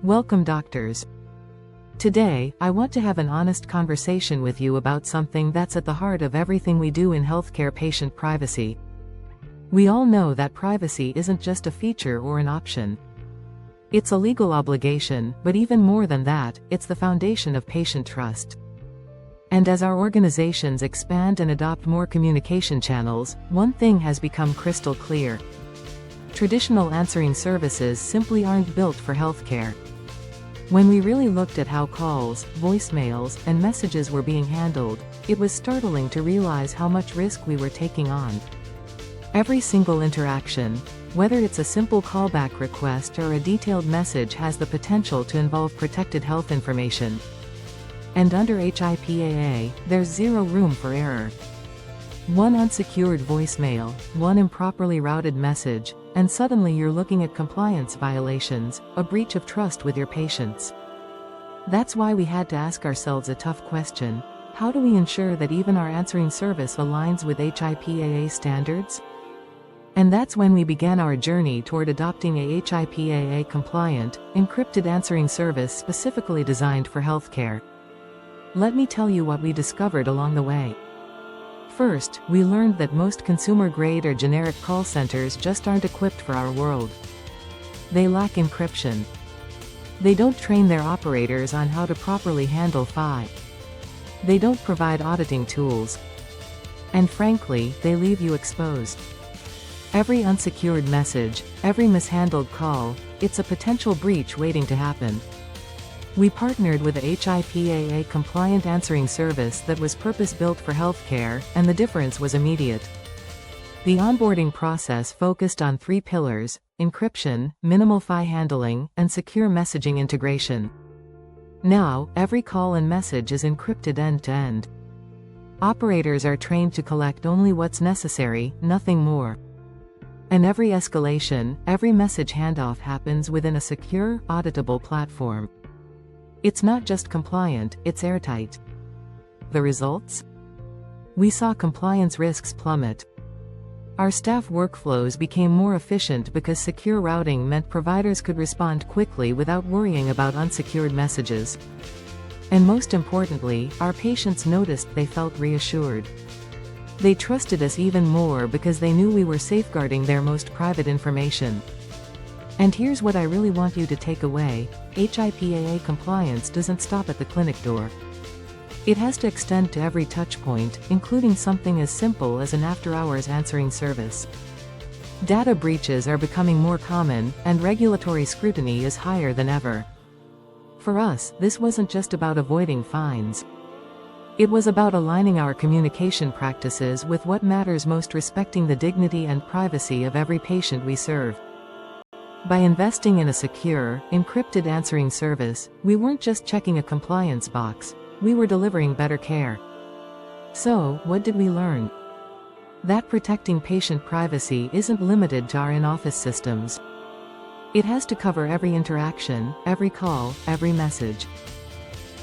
Welcome, doctors. Today, I want to have an honest conversation with you about something that's at the heart of everything we do in healthcare: patient privacy. We all know that privacy isn't just a feature or an option. It's a legal obligation, but even more than that, it's the foundation of patient trust. And as our organizations expand and adopt more communication channels, one thing has become crystal clear. Traditional answering services simply aren't built for healthcare. When we really looked at how calls, voicemails, and messages were being handled, it was startling to realize how much risk we were taking on. Every single interaction, whether it's a simple callback request or a detailed message, has the potential to involve protected health information. And under HIPAA, there's zero room for error. One unsecured voicemail, one improperly routed message, and suddenly you're looking at compliance violations, a breach of trust with your patients. That's why we had to ask ourselves a tough question: how do we ensure that even our answering service aligns with HIPAA standards? And that's when we began our journey toward adopting a HIPAA-compliant, encrypted answering service specifically designed for healthcare. Let me tell you what we discovered along the way. First, we learned that most consumer-grade or generic call centers just aren't equipped for our world. They lack encryption. They don't train their operators on how to properly handle PHY. They don't provide auditing tools. And frankly, they leave you exposed. Every unsecured message, every mishandled call, it's a potential breach waiting to happen. We partnered with a HIPAA-compliant answering service that was purpose-built for healthcare, and the difference was immediate. The onboarding process focused on 3 pillars: encryption, minimal PHY handling, and secure messaging integration. Now, every call and message is encrypted end-to-end. Operators are trained to collect only what's necessary, nothing more. And every escalation, every message handoff happens within a secure, auditable platform. It's not just compliant, it's airtight. The results? We saw compliance risks plummet. Our staff workflows became more efficient because secure routing meant providers could respond quickly without worrying about unsecured messages. And most importantly, our patients noticed they felt reassured. They trusted us even more because they knew we were safeguarding their most private information. And here's what I really want you to take away: HIPAA compliance doesn't stop at the clinic door. It has to extend to every touchpoint, including something as simple as an after-hours answering service. Data breaches are becoming more common, and regulatory scrutiny is higher than ever. For us, this wasn't just about avoiding fines. It was about aligning our communication practices with what matters most: respecting the dignity and privacy of every patient we serve. By investing in a secure, encrypted answering service, we weren't just checking a compliance box, we were delivering better care. So, what did we learn? That protecting patient privacy isn't limited to our in-office systems. It has to cover every interaction, every call, every message.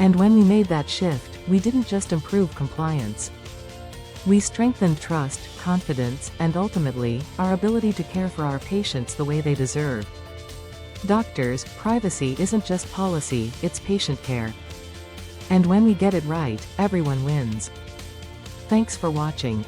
And when we made that shift, we didn't just improve compliance. We strengthened trust, confidence, and ultimately, our ability to care for our patients the way they deserve. Doctors, privacy isn't just policy, it's patient care. And when we get it right, everyone wins. Thanks for watching.